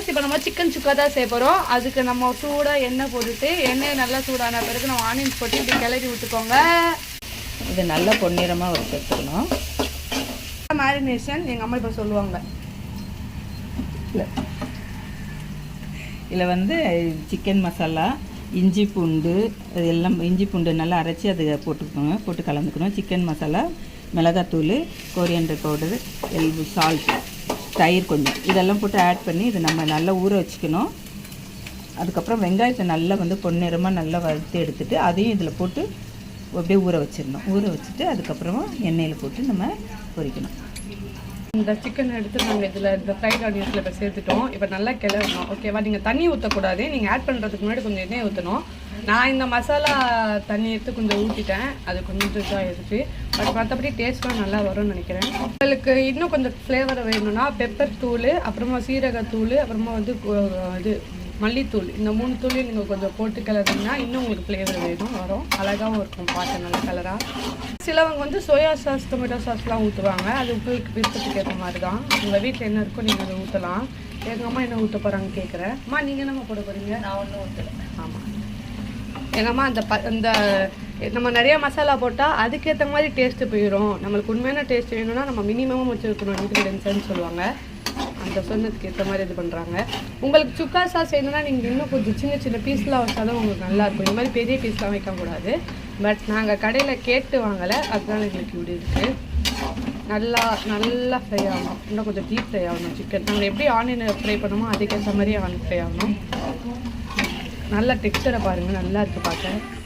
Viewers, இப்போ நம்ம chicken சுக்கா தான் செய்ய போகிறோம். அதுக்கு நம்ம சூடாக எண்ணெய் போட்டுட்டு எண்ணெய் நல்லா சூடான பிறகு நம்ம ஆனியன்ஸ் போட்டு இப்படி கிளறி விட்டுக்கோங்க. இது நல்லா பொன்னிறமாக வறுத்து எடுத்துக்கணும். மேரினேஷன் எங்கள் அம்மா இப்போ சொல்லுவாங்க. இதில் வந்து சிக்கன் மசாலா, இஞ்சி பூண்டு, அது எல்லாம் இஞ்சி பூண்டு நல்லா அரைச்சி அது போட்டுக்கோங்க, போட்டு கலந்துக்கணும். சிக்கன் மசாலா, மிளகாத்தூள், கொரியாண்டர் பவுடர், சால்ட், தயிர் கொஞ்சம், இதெல்லாம் போட்டு ஆட் பண்ணி இதை நம்ம நல்லா ஊற வச்சுக்கணும். அதுக்கப்புறம் வெங்காயத்தை நல்லா வந்து பொன்னிறமாக நல்லா வறுத்து எடுத்துகிட்டு அதையும் இதில் போட்டு அப்படியே ஊற வச்சிடணும். ஊற வச்சுட்டு அதுக்கப்புறமா எண்ணெயில் போட்டு நம்ம பொரிக்கணும். இந்த சிக்கன் எடுத்து நாங்கள் இதில் இந்த ஃப்ரைட் ஆனியன்ஸில் இப்போ சேர்த்துட்டோம். இப்போ நல்லா கிளறணும். ஓகேவா? நீங்கள் தண்ணி ஊற்றக்கூடாது. நீங்கள் ஆட் பண்ணுறதுக்கு முன்னாடி கொஞ்சம் எண்ணெய் ஊற்றணும். நான் இந்த மசாலா தண்ணி எடுத்து கொஞ்சம் ஊற்றிட்டேன். அது கொஞ்சம் இதாக எடுத்து, பட் மற்றபடி டேஸ்ட்லாம் நல்லா வரும்னு நினைக்கிறேன். உங்களுக்கு இன்னும் கொஞ்சம் ஃப்ளேவர் வேணும்னா பெப்பர் தூள், அப்புறமா சீரகத்தூள், அப்புறமா வந்து இது மல்லித்தூள், இந்த 3 தூளையும் நீங்கள் கொஞ்சம் போட்டு கிளறிங்கன்னா இன்னும் உங்களுக்கு ஃப்ளேவர் வேணும் வரும், அழகாகவும் இருக்கும், பார்க்க நல்ல கலராக. சிலவங்க வந்து சோயா சாஸ், டொமேட்டோ சாஸ்லாம் ஊற்றுவாங்க. அது உங்களுக்கு விருப்பத்துக்கு ஏற்ற மாதிரி தான். உங்கள் வீட்டில் என்ன இருக்கோ நீங்கள் அதை ஊற்றலாம். எங்கள் அம்மா என்ன ஊற்ற போகிறாங்க கேட்குறேன். அம்மா நீங்கள் என்னம்மா போட போகிறீங்க? நான் ஒன்றும் ஊற்றலை. ஆமாம், எங்கள் அம்மா இந்த நம்ம நிறையா மசாலா போட்டால் அதுக்கேற்ற மாதிரி டேஸ்ட்டு போயிடும். நம்மளுக்கு உண்மையான டேஸ்ட் வேணும்னா நம்ம மினிமமாக வச்சுருக்கணும் இன்க்ரீடியன்ஸ்ன்னு சொல்லுவாங்க. அந்த சொன்னதுக்கு ஏற்ற மாதிரி இது பண்ணுறாங்க. உங்களுக்கு சுக்கா சாஸ் வேணும்னா நீங்கள் இன்னும் கொஞ்சம் சின்ன சின்ன பீஸ்லாம் வச்சாலும் உங்களுக்கு நல்லாயிருக்கும். இந்த மாதிரி பெரிய பீஸ்லாம் வைக்கக்கூடாது. பட் நாங்கள் கடையில் கேட்டு வாங்கலை, அதனால எங்களுக்கு இப்படி இருக்குது. நல்லா ஃப்ரை ஆகணும். இன்னும் கொஞ்சம் டீப் ஃப்ரை ஆகணும் சிக்கன். நாங்கள் எப்படி ஆனியன் ஃப்ரை பண்ணுமோ அதுக்கேற்ற மாதிரி ஆனியன் ஃப்ரை ஆகணும். நல்லா டெக்ஸ்டரை பாருங்கள், நல்லா இருக்குது பார்க்க.